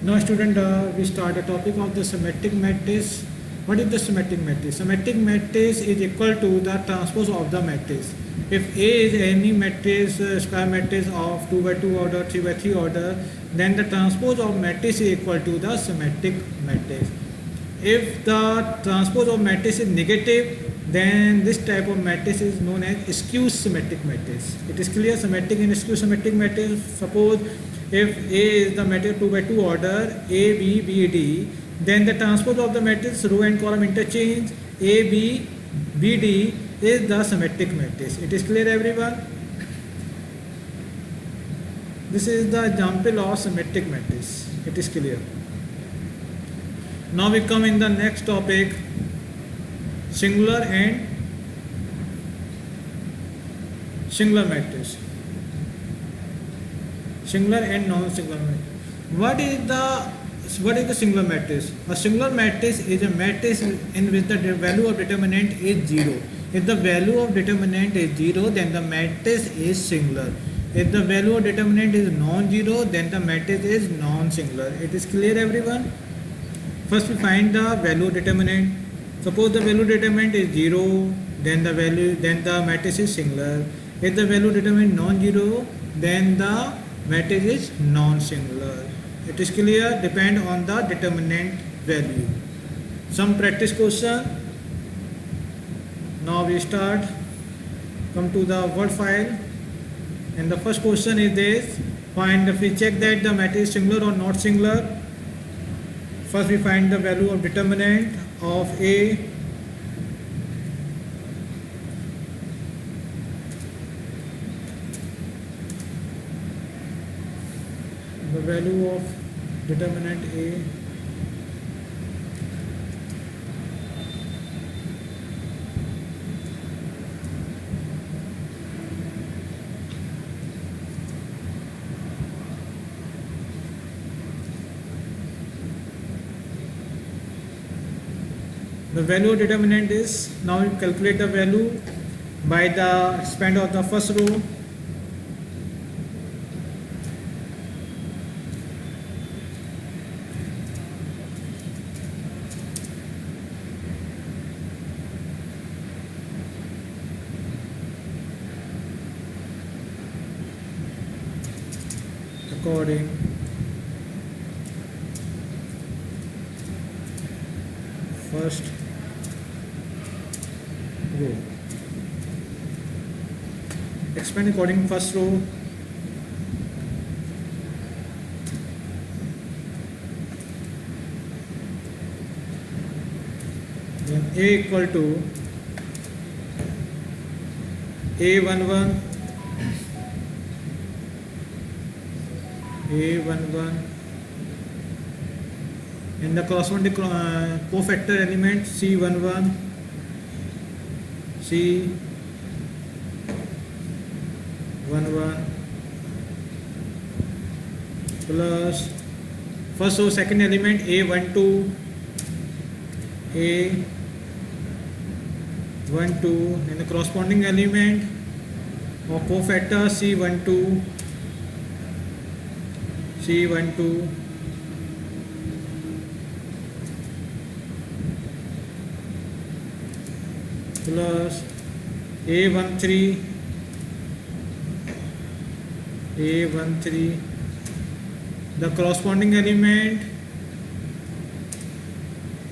Now student, we start the topic of the symmetric matrix. What is the symmetric matrix? Symmetric matrix is equal to the transpose of the matrix. If A is any matrix, square matrix of 2 by 2 order, 3 by 3 order, then the transpose of matrix is equal to the symmetric matrix. If the transpose of matrix is negative, then this type of matrix is known as skew symmetric matrix. It is clear, symmetric and skew symmetric matrix. Suppose if A is the matrix 2 by 2 order, A, B, B, D, then the transpose of the matrix row and column interchange A, B, B, D is the symmetric matrix. It is clear, everyone? This is the example of symmetric matrix. It is clear. Now we come in the next topic, singular and singular matrix. Singular and non-singular matrix. What is the singular matrix? A singular matrix is a matrix in which the value of determinant is 0. If the value of determinant is 0, then the matrix is singular. If the value of determinant is non-zero, then the matrix is non-singular. It is clear, everyone? First we find the value determinant. Suppose the value determinant is 0, then the matrix is singular. If the value determinant non-zero, then the matrix is non-singular. It is clear, depend on the determinant value. Some practice question. Now we start, come to the word file, and the first question is this: find, if we check that the matrix is singular or not singular. First we find the value of determinant of A. The value of determinant A. The value of determinant is, now you calculate the value by the expand of the first row. According first row, expand according first row. Then A equal to A11, A11, and the corresponding cofactor element C11, C11 plus first row second element A12, A12, and the corresponding element of cofactor C12, C12 plus A13, A13, the corresponding element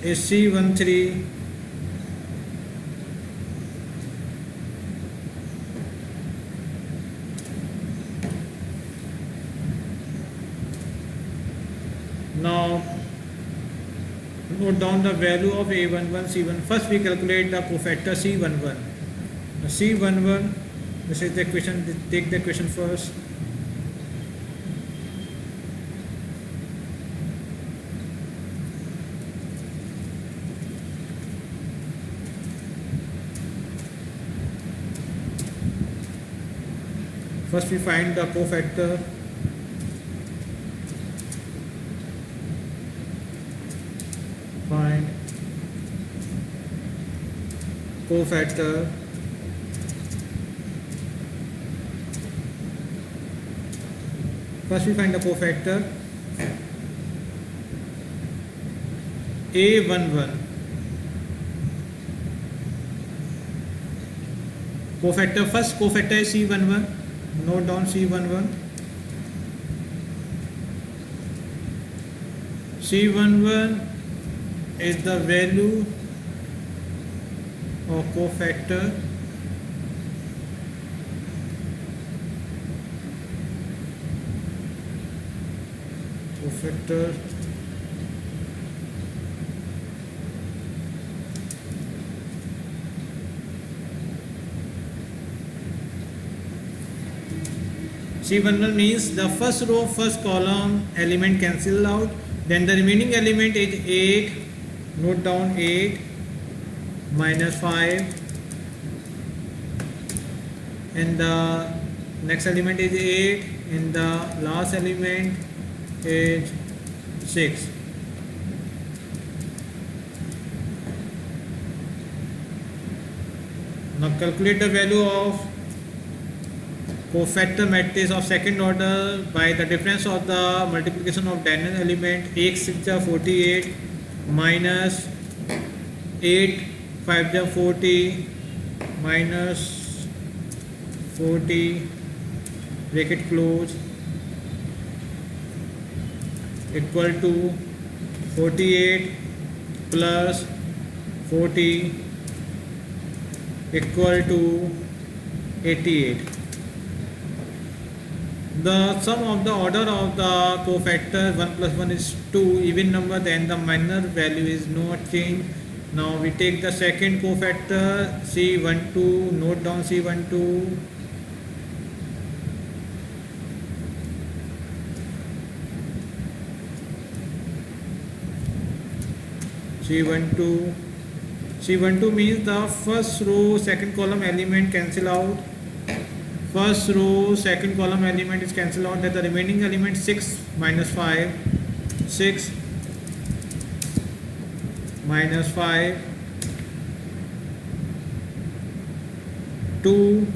is C13, now note down the value of A11, C1. First we calculate the cofactor C11. Now C11, this is the equation, take the equation first. First we find the cofactor. Find cofactor. First we find the cofactor. A11, cofactor, first cofactor is C11, note down C11. C11 is the value of cofactor C11 means the first row, first column element cancel out, then the remaining element is 8, note down 8 minus 5, and the next element is 8, and the last element is 6. Now calculate the value of cofactor matrix of second order by the difference of the multiplication of diagonal element. 8 6 are 48 minus 8 5 are 40 minus 40 bracket close equal to 48 plus 40 equal to 88. The sum of the order of the cofactor 1 plus 1 is 2, even number, then the minor value is not changed. Now we take the second cofactor C12, note down C12. C12 means the first row second column element cancel out. First row second column element is cancelled out, that the remaining element 6 minus 5, 6 minus 5, 2,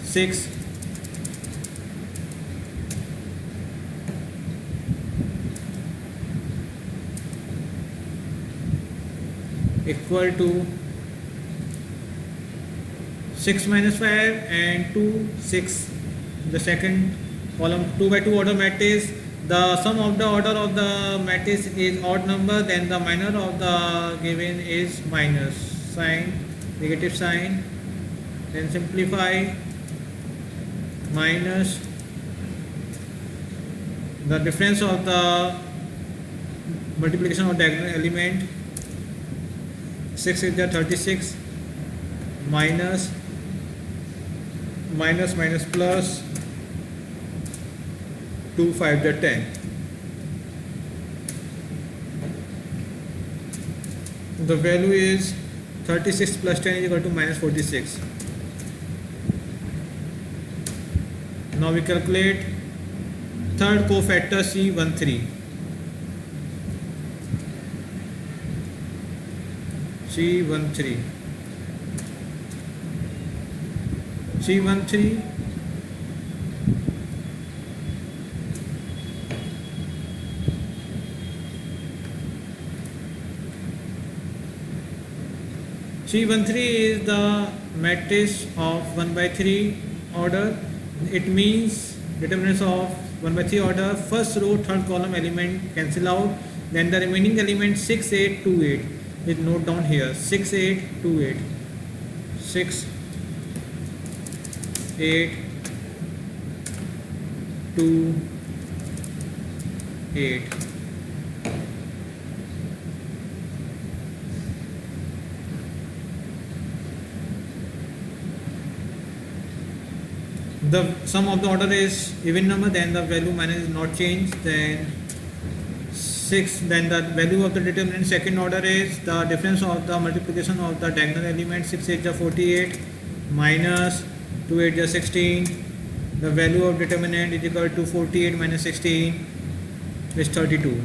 6, equal to 6 minus 5 and 2, 6. The second column 2 by 2 order matrix. The sum of the order of the matrix is odd number, then the minor of the given is minus sign, negative sign. Then simplify, minus the difference of the multiplication of diagonal element. 6 is the 36 minus plus 2 5 the 10. The value is 36 plus 10 is equal to minus 46. Now we calculate third cofactor C13. C13 is the matrix of 1 by 3 order. It means determinants of 1 by 3 order. First row third column element cancel out, then the remaining element 6 8 2 8 is note down here. 6 8 2 8, 6 8 2 8. The sum of the order is even number, then the value minus is not changed, then 6, then the value of the determinant second order is the difference of the multiplication of the diagonal element. 6 8 is 48 minus 2 8 is 16. The value of determinant is equal to 48 minus 16 is 32.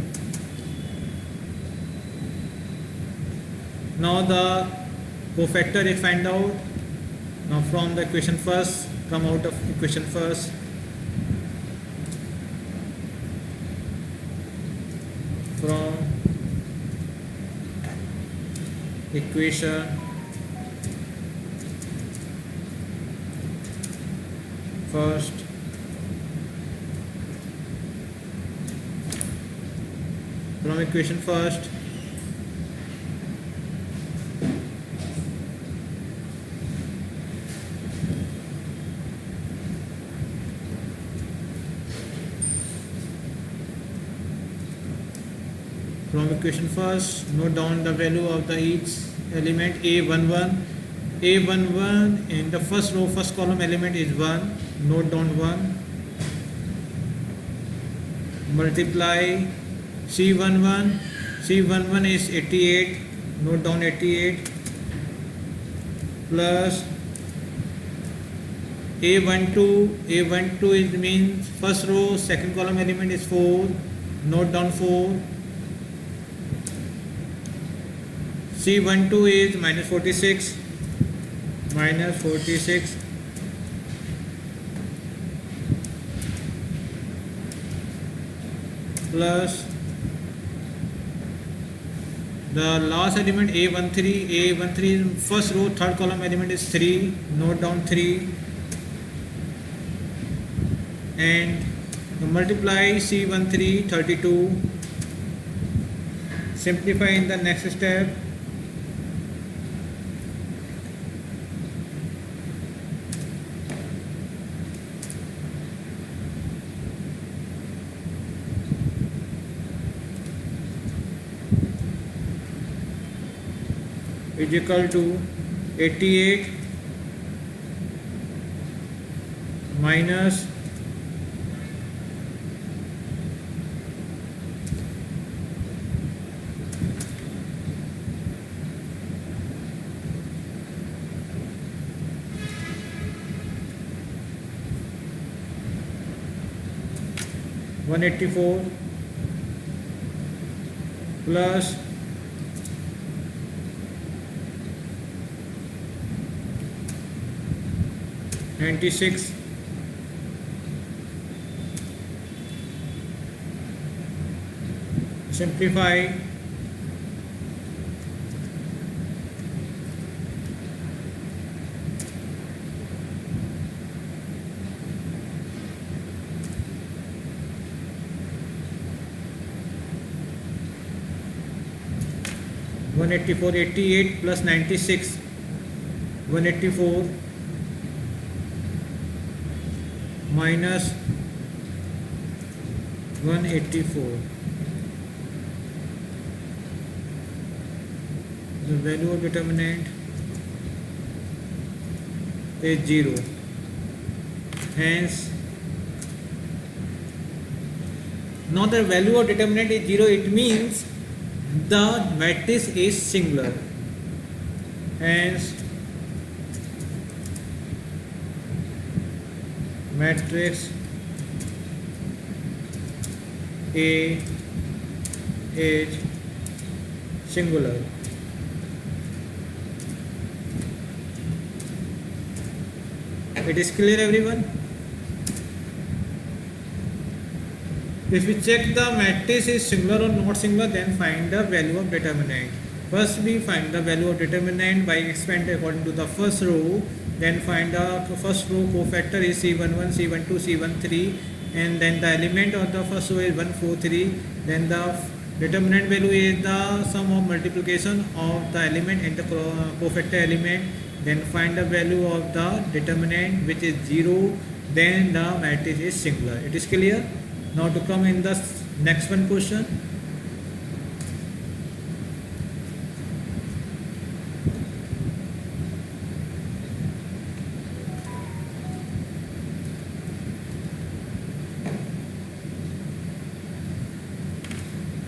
Now the cofactor is find out. Now from the equation first, come out of equation first. from equation first from equation first note down the value of the each element a11 in the first row, first column element is 1, note down 1, multiply c11 is 88, note down 88, plus a12 is means first row second column element is 4, note down 4, c12 is minus 46 plus the last element a13 is first row third column element is 3, note down 3, and multiply c13 32, simplify in the next step, is equal to 88 minus 184 plus 96 simplify, one 88 plus 96 184 minus 184, the value of determinant is 0, hence now the value of determinant is 0, it means the matrix is singular, hence matrix A is singular. It is clear, everyone? If we check the matrix is singular or not singular, then find the value of determinant. First we find the value of determinant by expanding according to the first row, then find the first row cofactor is C11, C12, C13, and then the element of the first row is 143, then the determinant value is the sum of multiplication of the element and the cofactor element, then find the value of the determinant which is 0, then the matrix is singular. It is clear? Now to come in the next one question.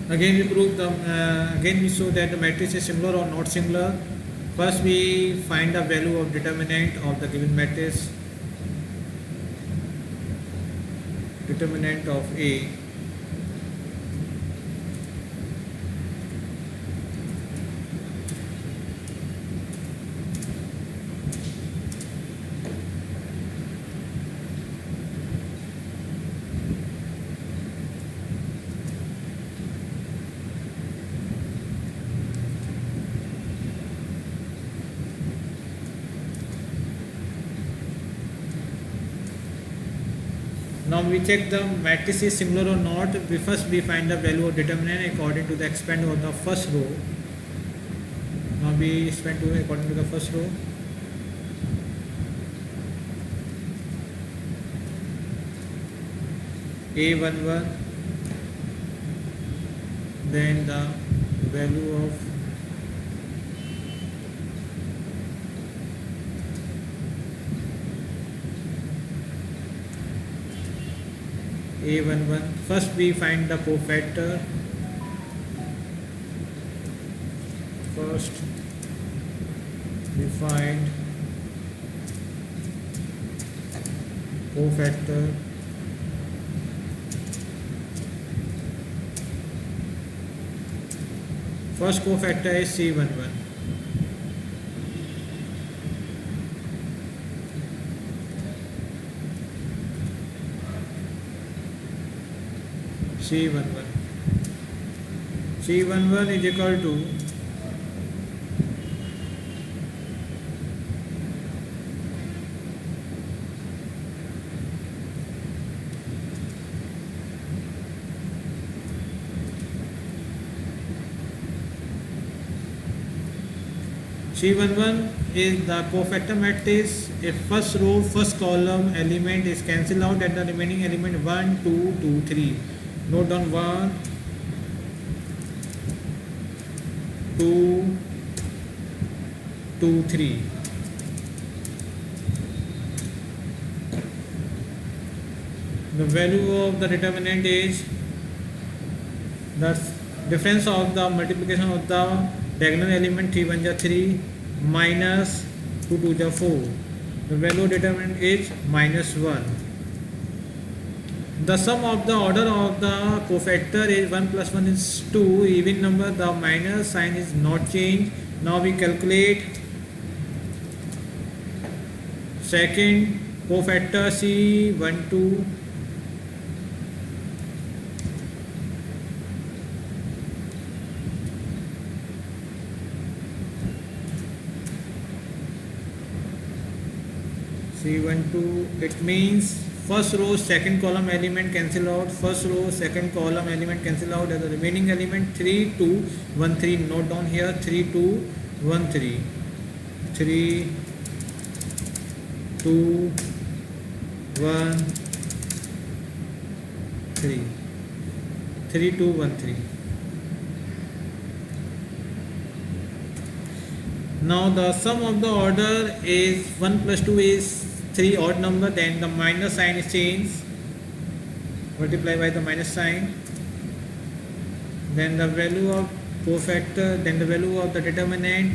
Again we prove the again we show that the matrix is singular or not singular. First we find the value of determinant of the given matrix. Determinant of A Now we check the matrix is similar or not. We find the value of determinant according to the expand of the first row. Now we expand to according to the first row. A11, then the value of A11. First we find the cofactor. First we find cofactor. First cofactor is C11. C11. C11 is equal to C11 is the cofactor matrix. If first row, first column element is cancelled out and the remaining element 1, 2, 2, 3. Note down 1, 2, 2, 3. The value of the determinant is the difference of the multiplication of the diagonal element 3 1 is 3 minus 2 2 is 4. The value of determinant is minus 1. The sum of the order of the cofactor is 1 plus 1 is 2. Even number, the minus sign is not changed. Now we calculate second cofactor C12. C12, it means first row second column element cancel out, first row second column element cancel out, and the remaining element 3 2 1 3. Note down here 3 2 1 3, 3 2 1 3, 3 2 1 3. Now the sum of the order is 1 plus 2 is 3 odd number, then the minus sign is changed, multiply by the minus sign, then the value of cofactor, then the value of the determinant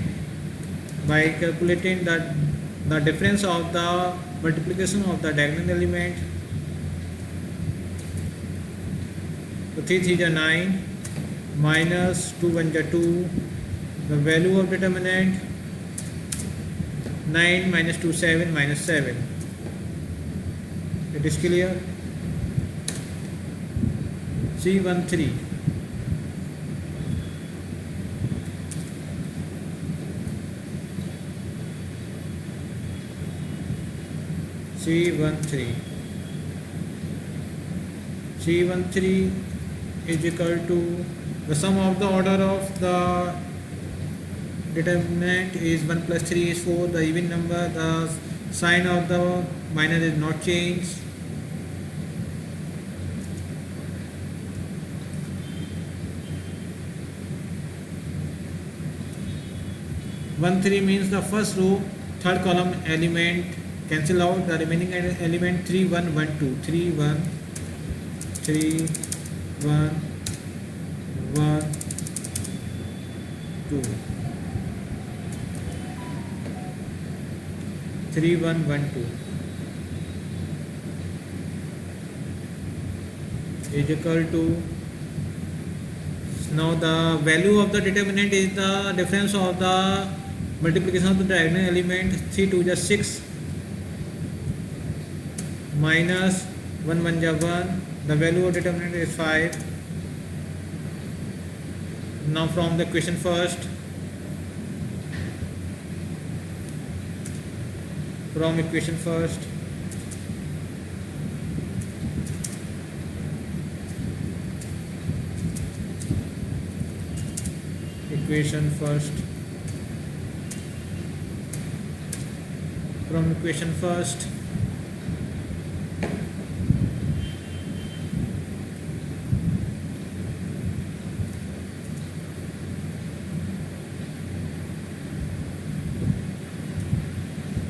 by calculating the difference of the multiplication of the diagonal element. So 3 3 is 9 minus 2 1 is 2. The value of determinant 9 minus 2 7 minus 7. It is clear. C13. C13. C13 is equal to the sum of the order of the determinant is 1 plus 3 is 4. The even number, the sign of the minus is not changed. One 3 means the first row third column element cancel out, the remaining element 3 1 1 2, 3 1 3 1 1 2, 3 1 1 2 is equal to, now the value of the determinant is the difference of the multiplication of the diagonal element. 3 2 is 6 minus 1 1 is 1. The value of determinant is 5. Now from the equation first, equation first. From equation first,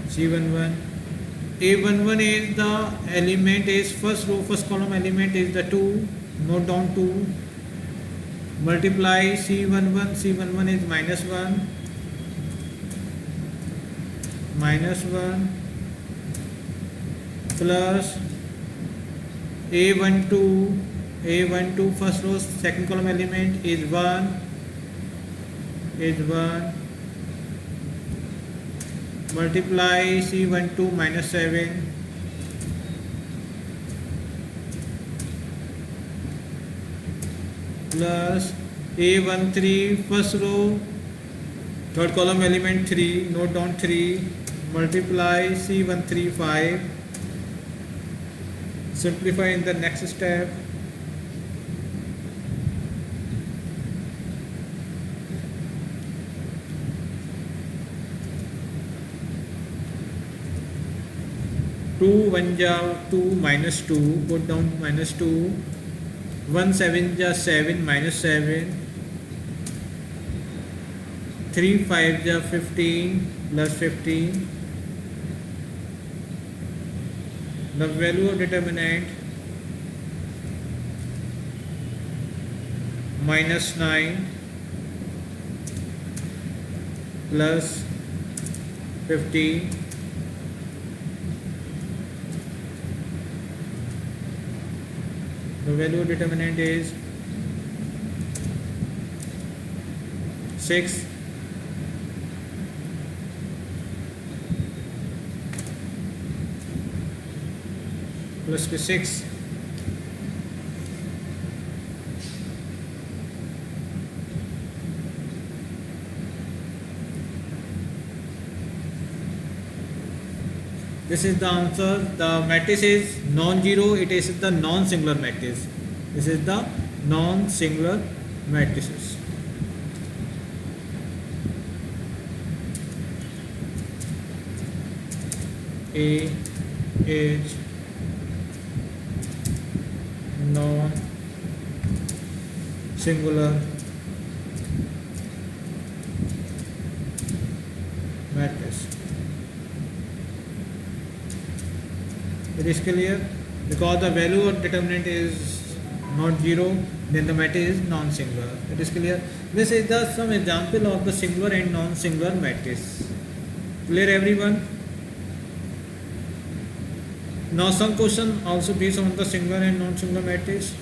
C11, A11 is the element is first row, first column element is the 2, note down 2, multiply C11, C11 is -1, -1 plus A12, A12 first row second column element is 1, multiply C12 -7 plus A13 first row third column element 3, note down 3, multiply C13 5, simplify in the next step, two 1 ja 2 -2, put down -2, 1 7 ja 7 -7, 3 5 ja 15 plus 15. The value of determinant -9 plus 15. The value of determinant is 6. Plus 6. This is the answer. The matrix is non-zero. It is the non-singular matrix. This is the non-singular matrices. A is non-singular matrix. It is clear? Because the value of determinant is not zero, then the matrix is non-singular. It is clear? This is the some example of the singular and non-singular matrix. Clear everyone? Now some question also based on the singular and non-singular matrix.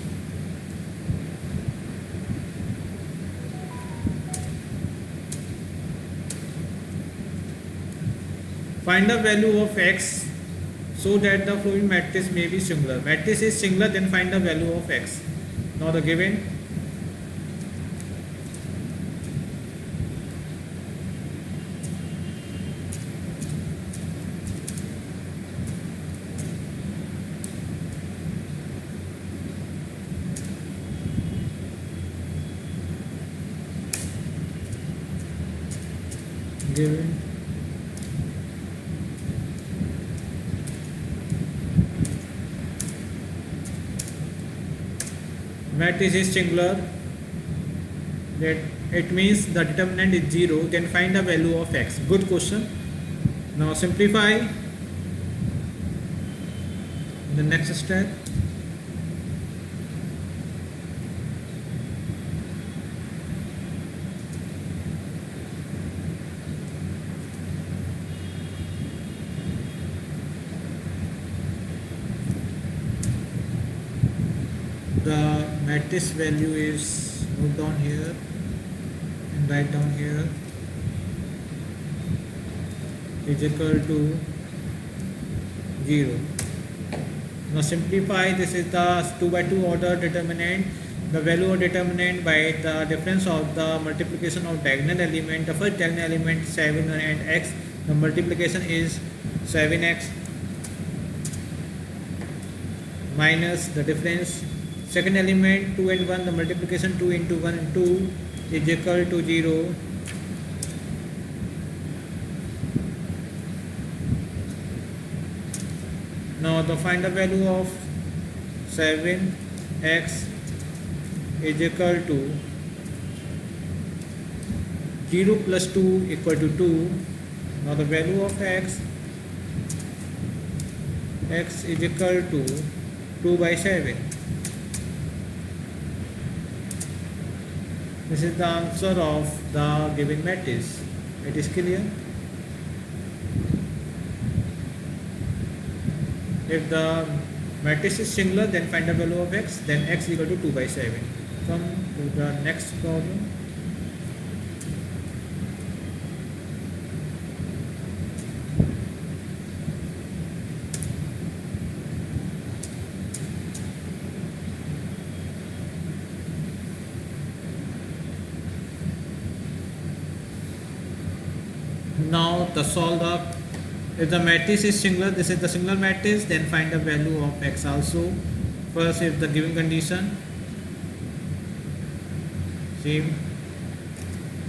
Find the value of x so that the following matrix may be singular. Matrix is singular, then find the value of x. Now the given. Given. Matrix is singular, that it means the determinant is 0, then find the value of x. Good question. Now simplify the next step. The matrix value is note down here and write down here is equal to 0. Now simplify, this is the 2 by 2 order determinant. The value of determinant by the difference of the multiplication of diagonal element. The first diagonal element 7 and x, the multiplication is 7x minus the difference. Second element 2 and 1, the multiplication 2 into 1 and 2 is equal to 0. Now the find the value of 7x is equal to 0 plus 2 equal to 2. Now the value of x is equal to 2 by 7. This is the answer of the given matrix. It is clear. If the matrix is singular, then find the value of x, then x is equal to 2 by 7. Come to the next problem. Now the solve the, if the matrix is singular, this is the singular matrix, then find the value of x also. First, if the given condition, same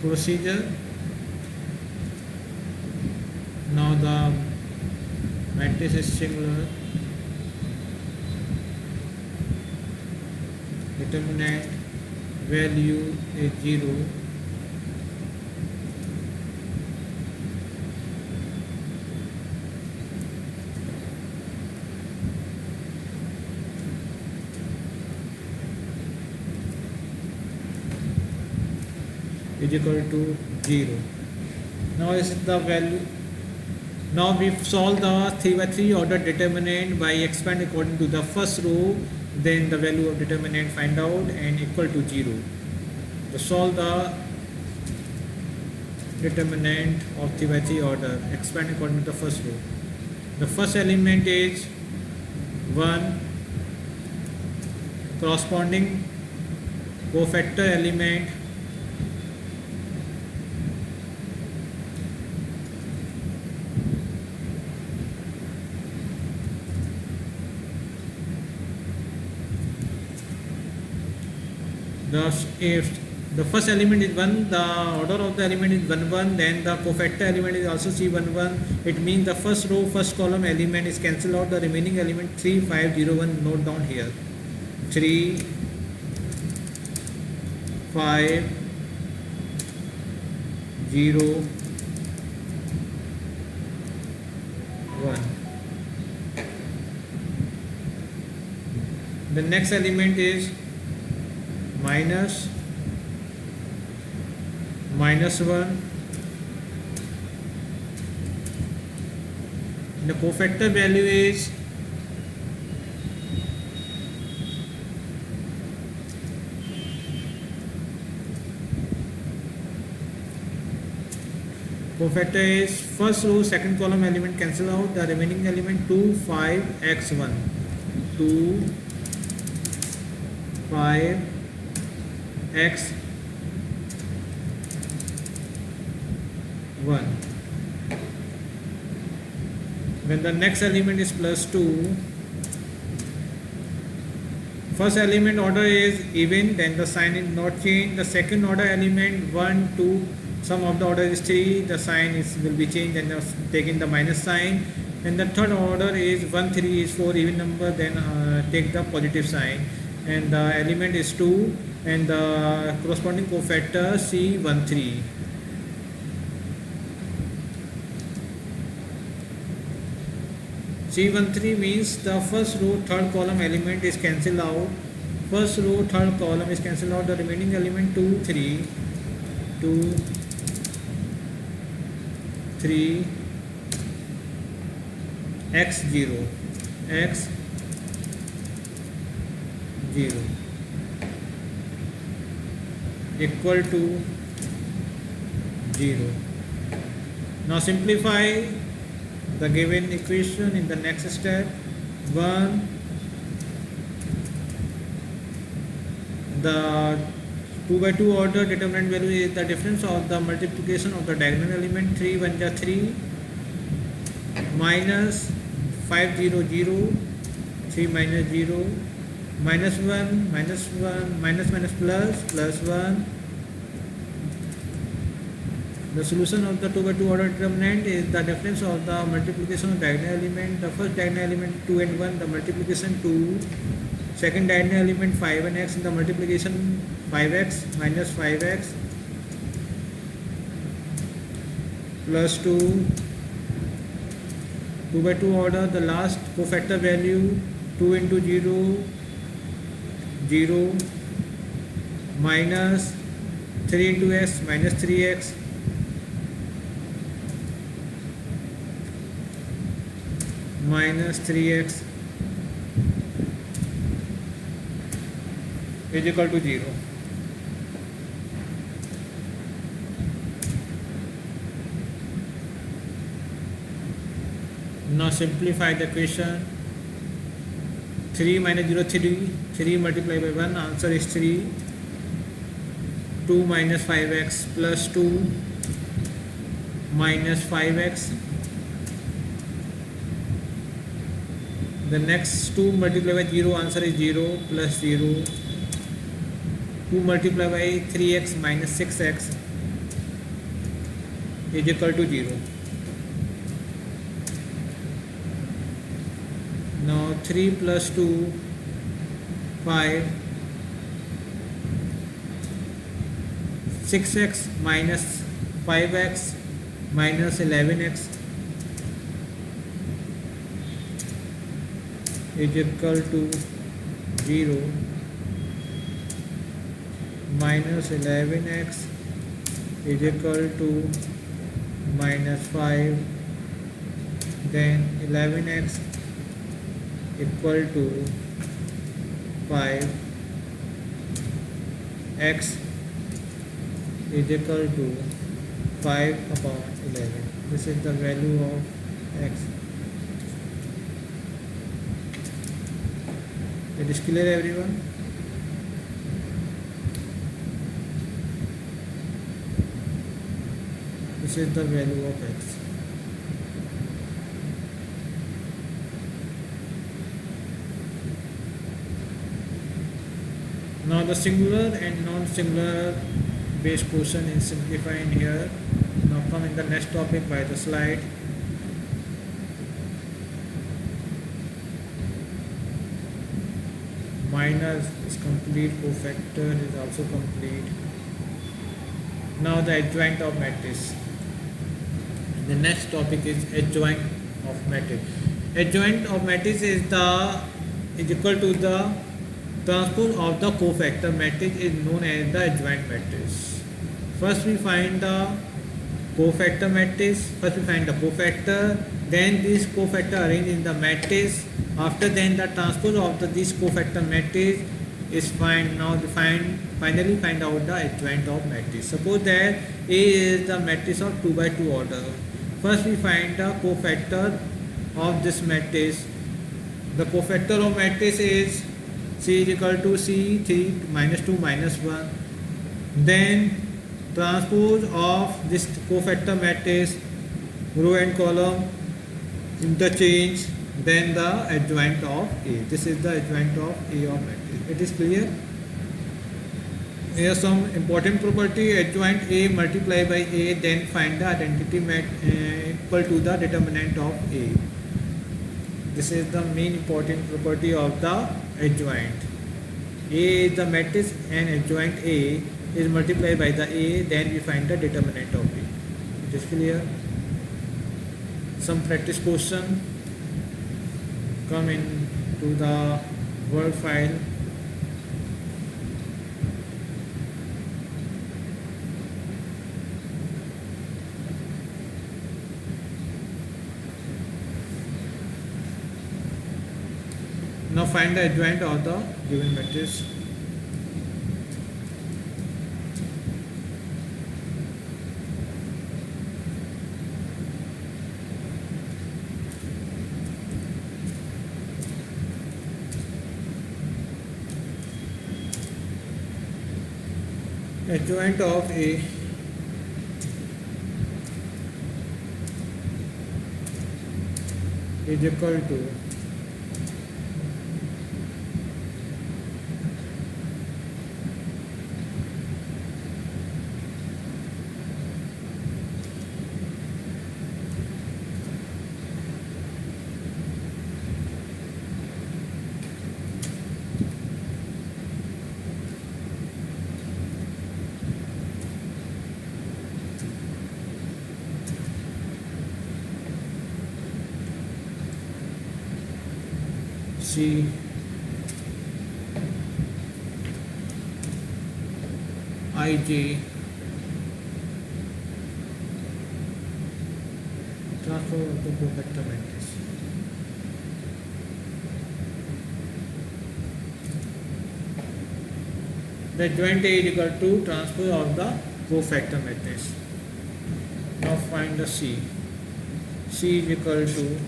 procedure. Now the matrix is singular, determinant value is 0. Is equal to 0. Now this is the value. Now we solve the 3 by 3 order determinant by expand according to the first row, then the value of determinant find out and equal to 0. To solve the determinant of 3 by 3 order, expand according to the first row. The first element is 1, corresponding cofactor element if the first element is 1, the order of the element is 1 1, then the cofactor element is also C 1 1. It means the first row, first column element is cancelled out, the remaining element 3 5 0 1. Note down here 3 5 0 1. The next element is minus 1. The cofactor value is first row second column element cancel out, the remaining element 2 5 x 1 2 5 x 1. When the next element is plus 2, first element order is even, then the sign is not changed. The second order element 1 2, sum of the order is 3, the sign will be changed and taking the minus sign. And the third order is 1 3 is 4 even number, then take the positive sign. And the element is 2 and the corresponding cofactor C13. C13 means the first row third column element is cancelled out. First row third column is cancelled out. The remaining element 2 3 x 0 x 0 equal to 0. Now simplify the given equation in the next step. 1, the 2 by 2 order determinant value is the difference of the multiplication of the diagonal element. 3 1 ja 3 minus 5 0 0 3 minus 0 minus 1 minus 1 minus minus plus plus 1 The solution of the 2 by 2 order determinant is the difference of the multiplication of diagonal element. The first diagonal element 2 and 1, the multiplication 2. Second diagonal element 5 and x, the multiplication 5x minus 5x plus 2. 2 by 2 order, the last cofactor value 2 into 0, 0 minus 3 into x minus 3x minus 3x is equal to 0. Now simplify the equation. 3 minus 0, 3. 3 multiplied by 1, answer is 3. 2 minus 5x plus 2 minus 5x. The next 2 multiplied by 0, answer is 0 plus 0. 2 multiplied by 3x minus 6x is equal to 0. Now 3 plus 2, 5. 6x minus 5x minus 11x is equal to 0. Minus 11x is equal to minus 5. Then 11x equal to 5. X is equal to 5 upon 11. This is the value of x. It is clear, everyone? This is the value of x. Now the singular and non-singular base question is simplifying here. Now come in the next topic by the slide. Minus is complete, cofactor is also complete. Now the adjoint of matrix. The next topic is adjoint of matrix. Adjoint of matrix is equal to the transpose of the cofactor matrix is known as the adjoint matrix. First we find the cofactor matrix. First we find the cofactor. Then this cofactor arranged in the matrix. After then the transpose of this cofactor matrix is find. Now finally find out the adjoint of matrix. Suppose that A is the matrix of 2 by 2 order. First we find the cofactor of this matrix. The cofactor of matrix is C is equal to C, 3 minus 2 minus 1. Then transpose of this cofactor matrix, row and column, interchange, then the adjoint of A. This is the adjoint of A of matrix. It is clear? Here some important property: adjoint A multiplied by A, then find the identity equal to the determinant of A. This is the main important property of the adjoint. A is the matrix and adjoint A is multiplied by the A, then we find the determinant of A. It is clear? Some practice question. Come into the Word file. Now find the adjoint of the given matrix. Adjoint of A is equal to C ij transpose of the cofactor matrix. The joint A is equal to transpose of the cofactor matrix. Now find the C. C is equal to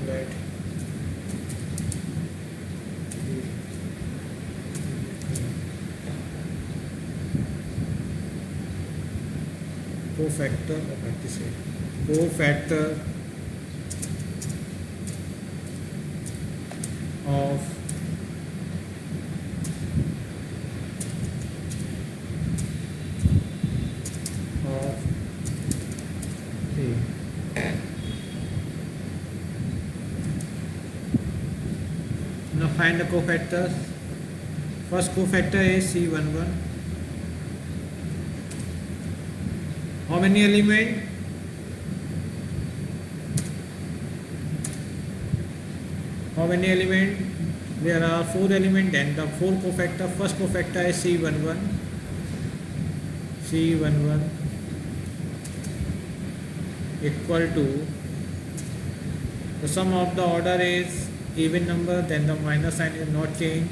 let cofactor of matrix A. Cofactor of A. Now find the cofactors. First cofactor is C11. How many elements? How many elements? There are 4 elements and the 4 cofactor. First cofactor is C11. C11 equal to, the sum of the order is even number, then the minus sign is not changed.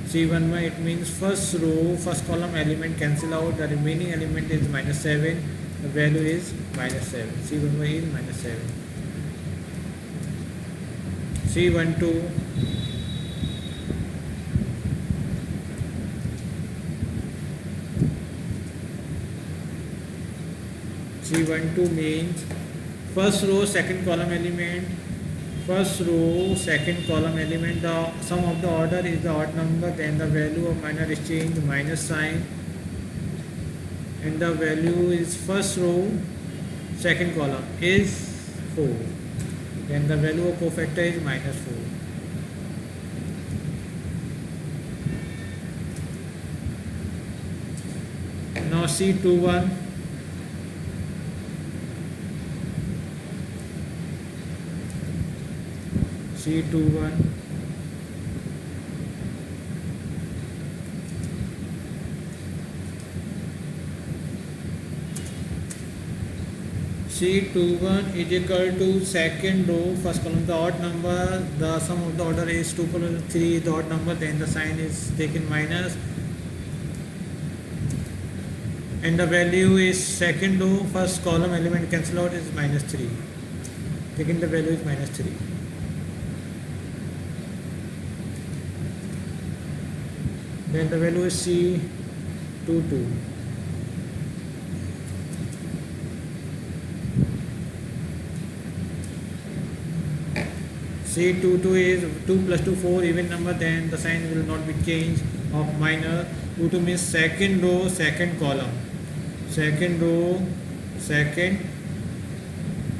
C11, it means first row, first column element cancel out, the remaining element is minus 7, the value is minus 7. C11 is minus 7. C12 C12 means first row second column element, first row second column element, the sum of the order is the odd number, then the value of minor is changed, minus sign, and the value is first row second column is 4, then the value of cofactor is minus 4. Now C21 C21 C21 is equal to second row first column the odd number, the sum of the order is 2 colon 3 the odd number, then the sign is taken minus, and the value is second row first column element cancel out is minus 3, taking the value is minus 3. Then the value is C22. C22 is 2 plus 2 4 even number, then the sign will not be changed of minor. 22 means second row second column, second row second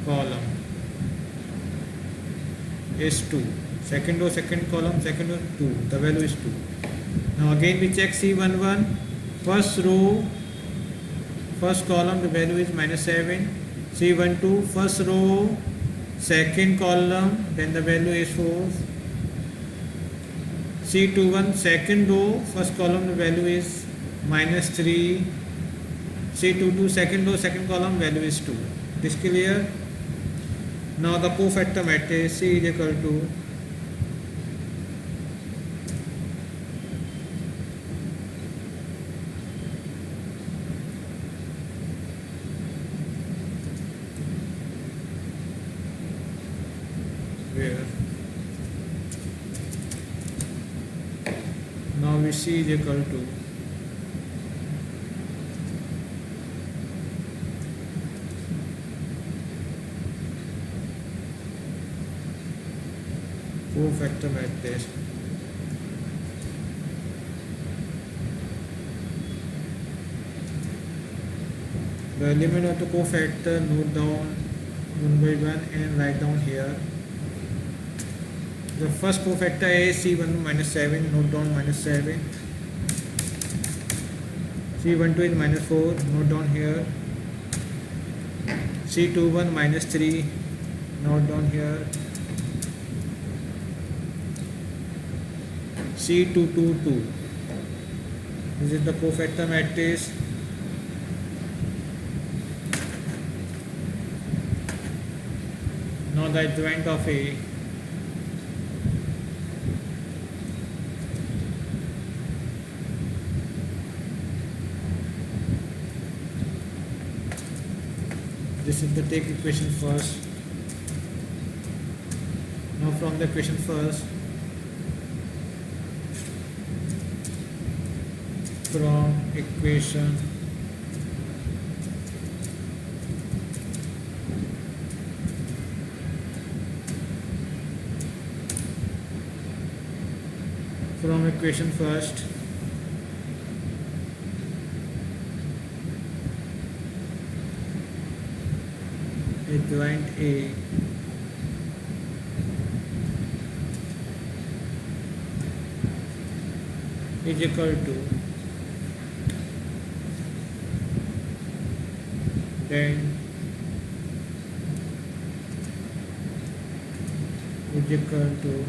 column is 2, second row second column second row 2, the value is 2. Now again we check C11, first row first column the value is minus 7, C12 first row second column then the value is 4, C21 second row first column the value is minus 3, C22 second row second column value is 2. This clear? Now the cofactor matrix C is equal to where now we C is equal to cofactor matrix the element of the cofactor note down one by one and write down here. The first cofactor is C1 minus 7, note down minus 7. C12 is minus 4, note down here. C21 minus 3, note down here. C222, this is the cofactor matrix. Now the adjoint of A. This is the take equation first. Now from the equation first, from equation first, adjoint A is equal to then is equal to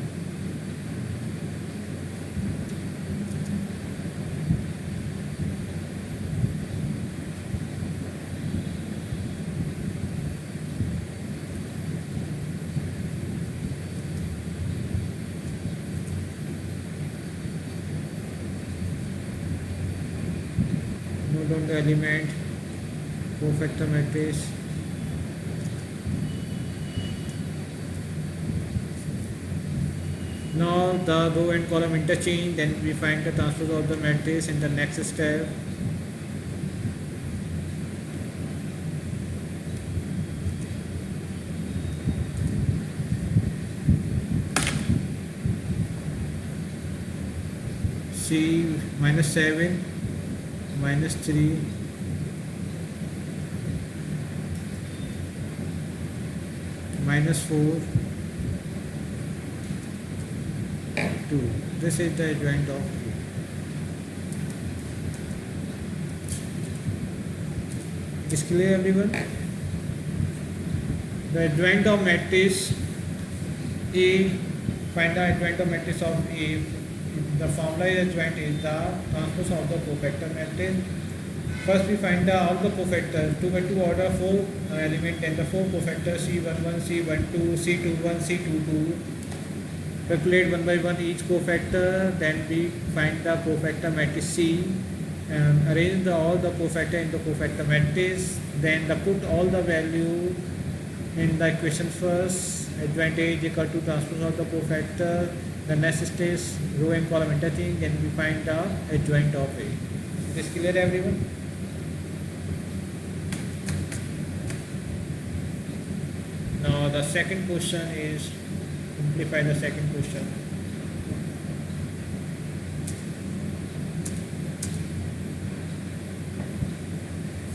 note down the element cofactor matrix. Now the row and column interchange, then we find the transpose of the matrix in the next step. C minus 7 minus 3 minus 4 2. This is the adjoint of A. Is clear everyone? The adjoint of matrix A, find the adjoint of matrix of A. The formula is adjoint is the transpose of the cofactor matrix. First we find all the cofactors, 2 by 2 order, 4 element, and the 4 cofactors C11, C12, C21, C22. Calculate one by one each cofactor, then we find the cofactor matrix C and arrange all the cofactor in the cofactor matrix, then put all the value in the equation first. Adjoint A is equal to transpose of the cofactor. The next stage row and column interchange, then we find the adjoint of A. Is clear everyone? Now the second question is simplify the second question.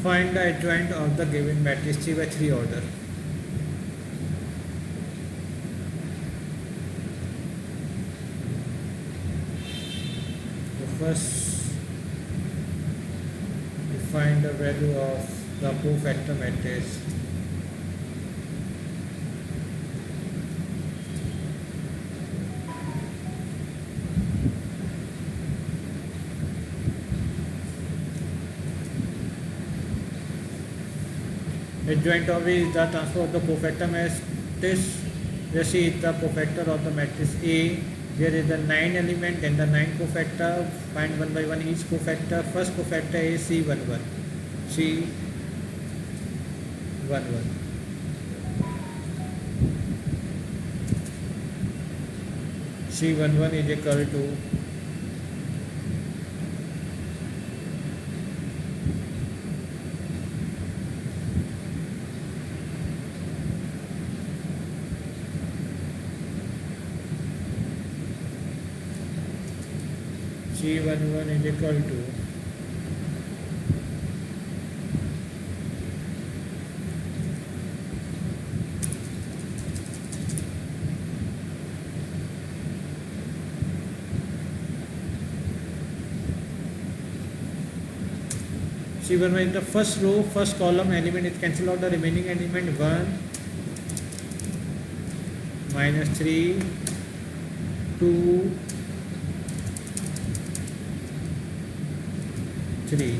Find the adjoint of the given matrix 3 by 3 order. First, we find the value of the cofactor matrix. Adjoint of A is the transpose of the cofactor matrix. This is the cofactor of the matrix A. There is the 9 element and the 9 cofactor. Find one by one each cofactor. First cofactor is C11. C11. C11 is equal to C11 is equal to C1 in the first row, first column element is cancel out the remaining element 1 minus 3 2 3.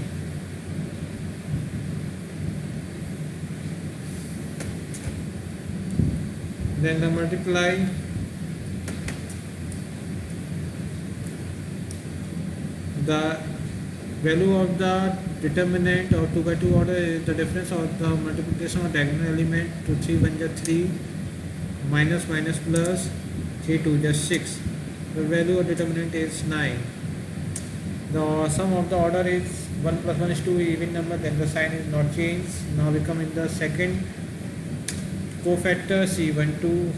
Then the multiply the value of the determinant or 2 by 2 order is the difference of the multiplication of diagonal element. To 3 1 is 3 minus minus plus 3 2 is 6. The value of determinant is 9. The sum of the order is 1 plus 1 is 2 even number, then the sign is not changed. Now we come in the second cofactor C12.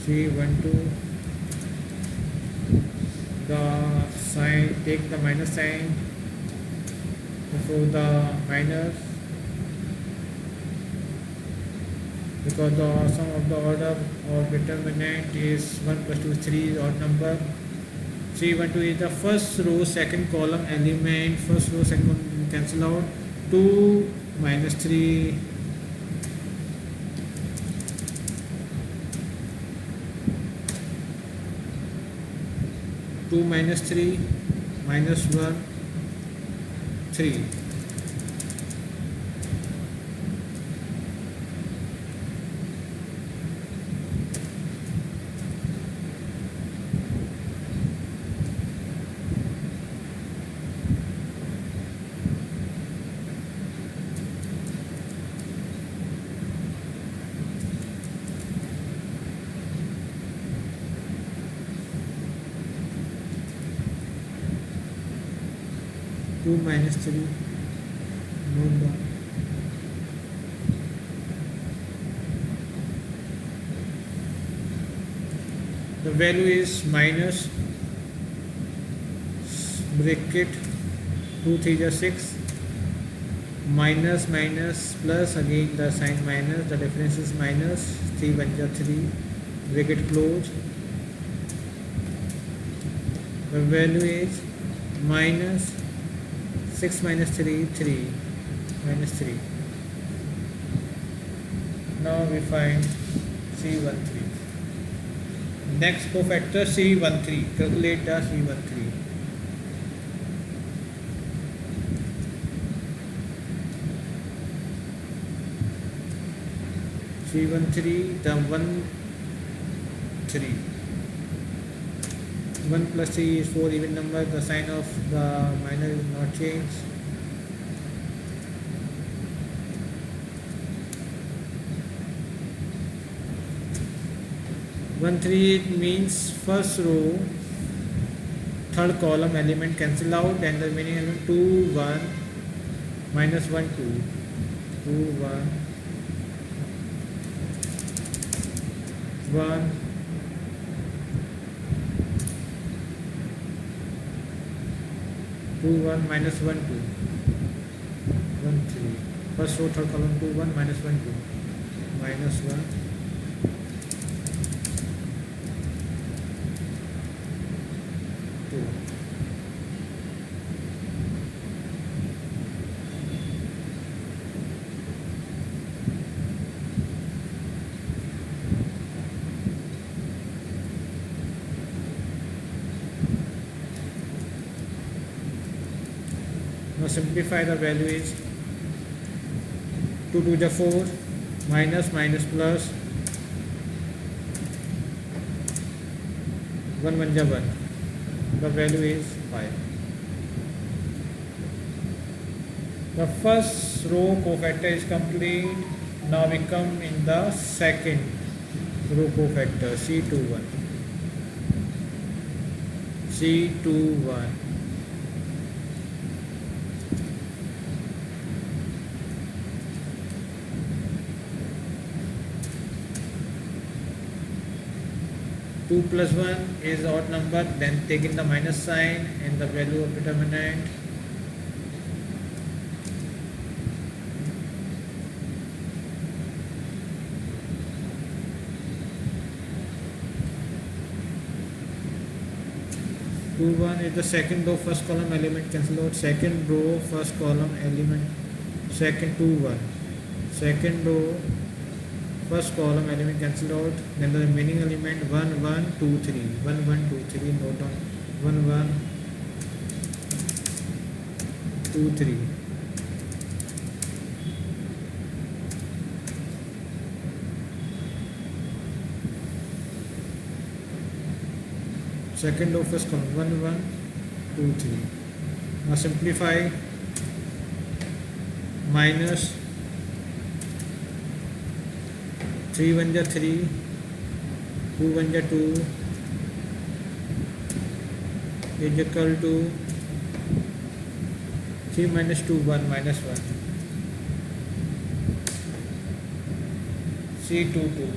C12, the sign, take the minus sign before the minus, because the sum of the order of determinant is 1 plus 2 is 3 odd number. C12 is the first row second column element, first row second column cancel out. 2 minus 3 2 minus 3 minus 1 3. Two minus 3 note down. The value is minus bracket 2 3 is 6 minus minus plus, again the sign minus, the difference is minus 3 1 is 3 bracket close. The value is minus 6 minus 3 3 minus 3. Now we find C13. Next cofactor C13. Calculate the C13. C13, the 1 3. 1 plus 3 is 4 even number, the sign of the minus is not changed. One three means first row third column element cancel out, and the remaining element 2 1 minus 1 2 2 1 1 2 1 minus 1 2 1 3. First row third column 2 1 minus 1 2 minus 1 2. Now simplify, the value is 2 to the 4 minus minus plus 1 1 ja 1. The value is 5. The first row cofactor is complete. Now we come in the second row cofactor C21. C21. Two plus 1 is odd number, then take in the minus sign and the value of determinant. 2 1 is the second row first column element cancel out. Second row first column element second 2 1. Second row first column element cancel out. Then the remaining element 1 1 2 3. 1 1 2 3. Note down 1 1 2 3. Second row first column 1 1 2 3. Now simplify. Minus 3 1 ja 3, 2 1 ja 2 is equal to 3 minus 2 1 minus 1. C 2 2.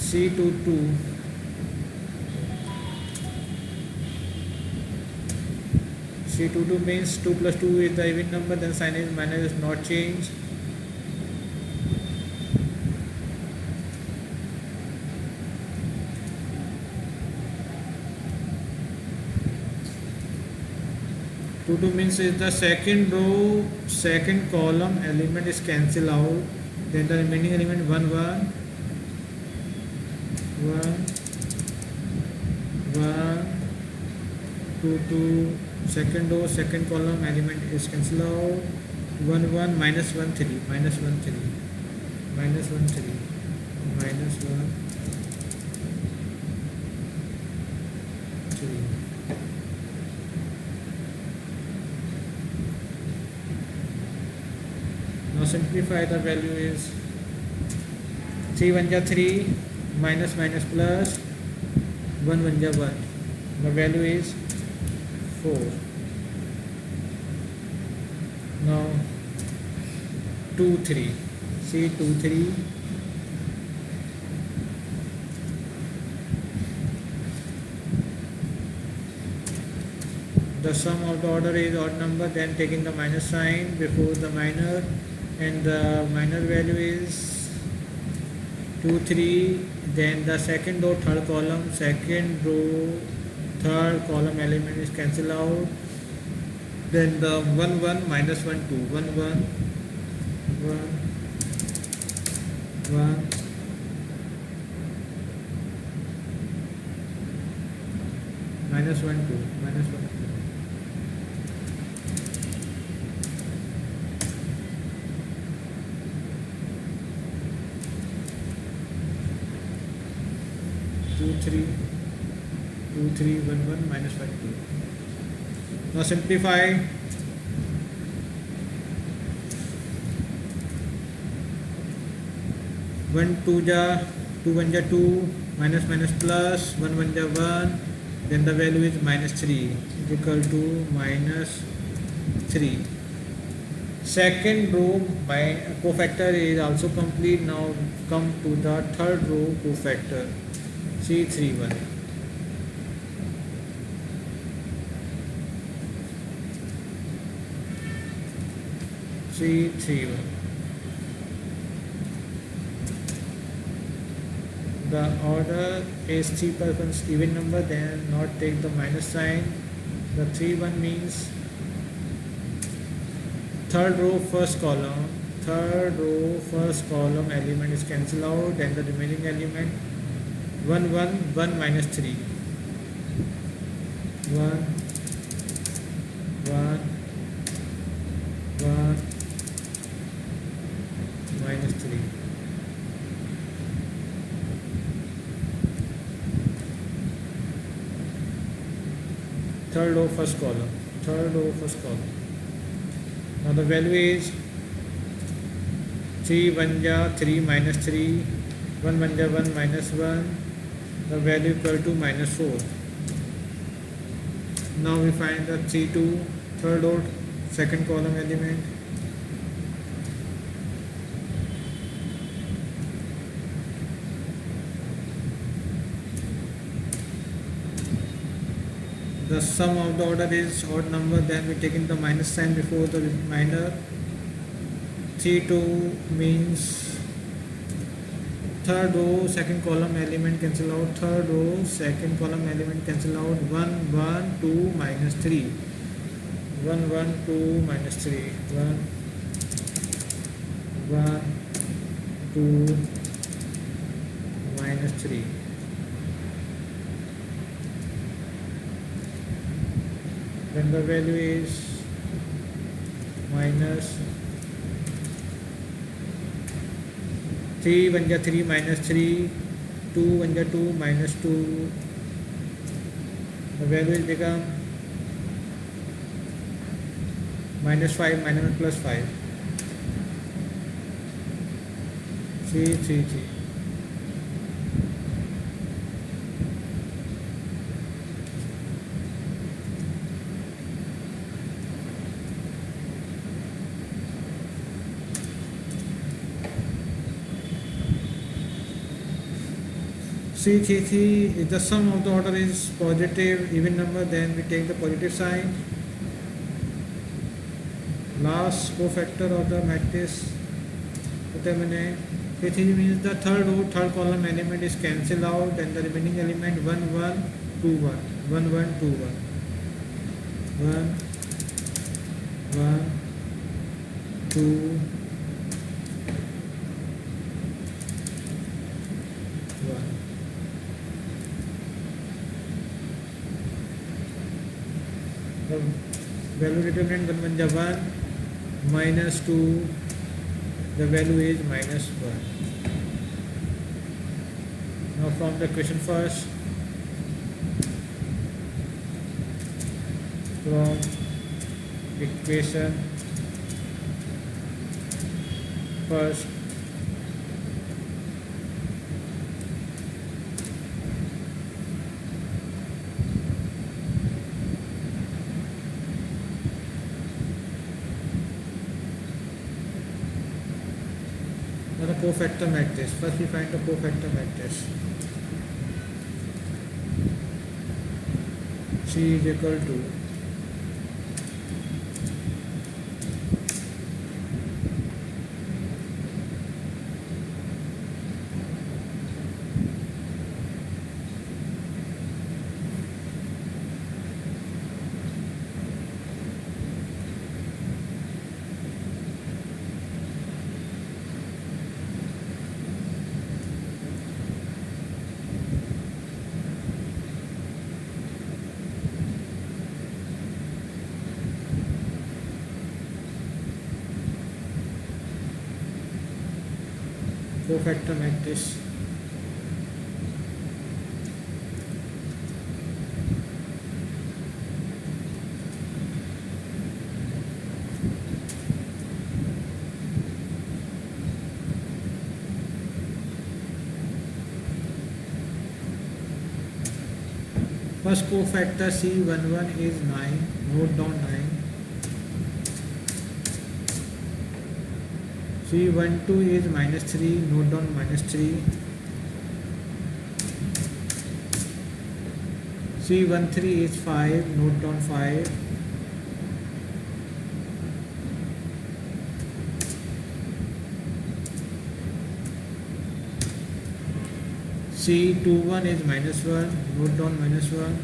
C 2 2. C22 means 2 plus 2 is the even number, then sign is minus is not changed. Two means is the second row, second column element is cancel out. Then the remaining element 1 1 2 2. Second row, second column element is cancel out. 1 1 minus 1 3 minus 1 3 minus 1 3 minus 1 3. Now simplify. The value is 3 1 ja 3 minus minus plus 1 1 ja 1. The value is 4. Now 2 3. See 2 3. The sum of the order is odd number, then taking the minus sign before the minor, and the minor value is 2 3. Then the second row third column, second row third column element is cancel out. Then the 1 1 minus 1 2 1 1 1 minus 1 2 minus 1 2 3 2 3 1 1 minus 1 2. Now simplify. One 2 ja 2 1 ja 2 minus minus plus 1 1 ja 1. Then the value is minus 3 is equal to minus 3. Second row by cofactor is also complete. Now come to the third row cofactor. C31. C31. The order is 3 persons even number, then not take the minus sign. The 3 1 means third row first column element is cancel out, and the remaining element 1 1 1 minus 3 1 1 1 minus 3. Third row first column. Now the value is 3 1 ja 3 minus 3 1 1 ja 1 minus 1. The value equal to minus 4. Now we find the C2 third row second column element. The sum of the order is odd number, then we take in the minus sign before the minor. C2 means third row second column element cancel out, third row second column element cancel out, 1 1 2 minus 3, 1 1 2 minus 3, 1 1 2 minus 3. Then the value is minus 3 1 ja 3 minus 3, 2 1 ja 2 minus 2. The value will become minus 5 minus 1 plus 5. 3 3 3. C3 if the sum of the order is positive even number, then we take the positive sign. Last cofactor of the matrix determinant. C3 means the third row third column element is cancelled out and the remaining element 1 1 2 1, 1 1 2 1, 1 1 2 1. The value determinant 1 1 ja 1 minus 2, the value is minus 1. Now from the question first, from equation first, the cofactor matrix. First we find the cofactor matrix. C is equal to cofactor matrix. First cofactor C11 is 9. Note down 9. C12 is minus 3. Note down minus 3. C13 is 5. Note down 5. C21 is minus 1. Note down minus 1.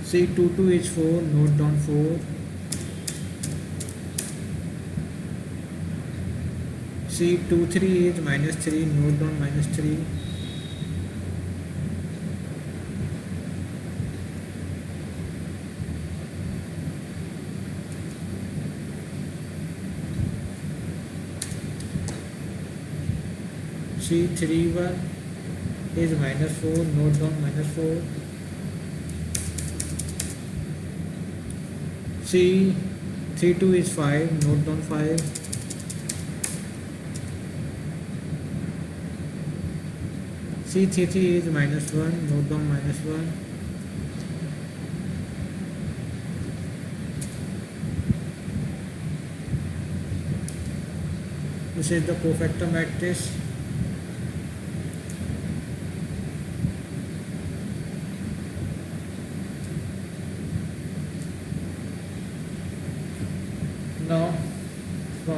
C22 is 4. Note down 4. C23 is minus 3. Note down minus 3. C31 is minus 4. Note down minus 4. C32 is 5. Note down 5. C33 is minus 1. Note down minus 1. This is the cofactor matrix.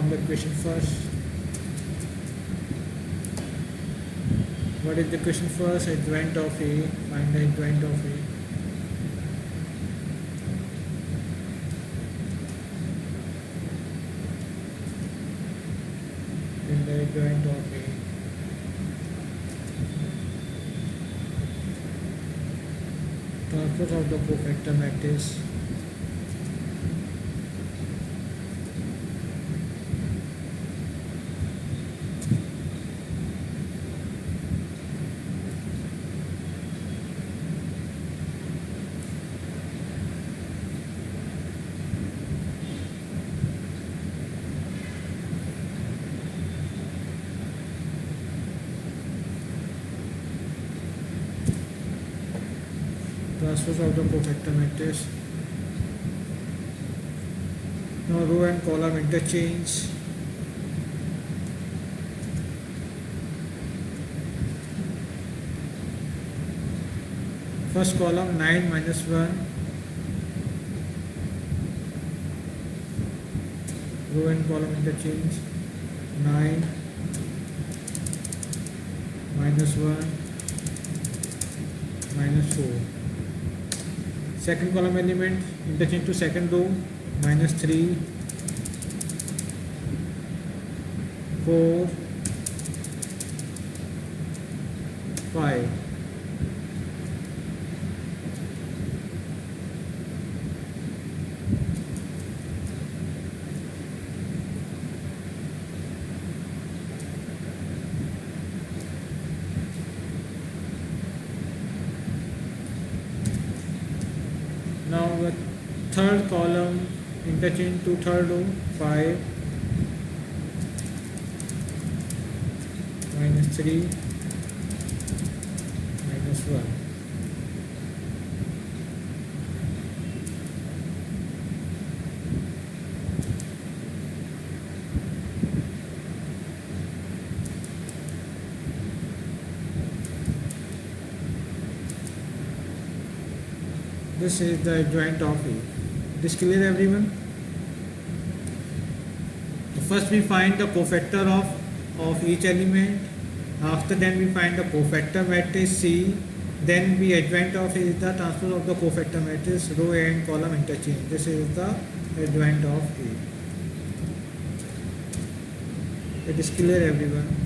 from the question first. What is the question first? Adjoint of A. Find the adjoint of A. In the adjoint of A. Transpose of the cofactor matrix. Transpose of the cofactor matrix. Now row and column interchange. First column 9 minus 1. Row and column interchange. 9 minus 1 minus 4. Second column element interchange to second row. Minus 3 4 5. Now the third column interchange to third row. 5 minus 3 minus 1. This is the adjoint of A. It is clear, everyone? First we find the cofactor of each element. After then we find the cofactor matrix C. Then we adjoint of A is the transpose of the cofactor matrix, row and column interchange. This is the adjoint of A. It is clear, everyone?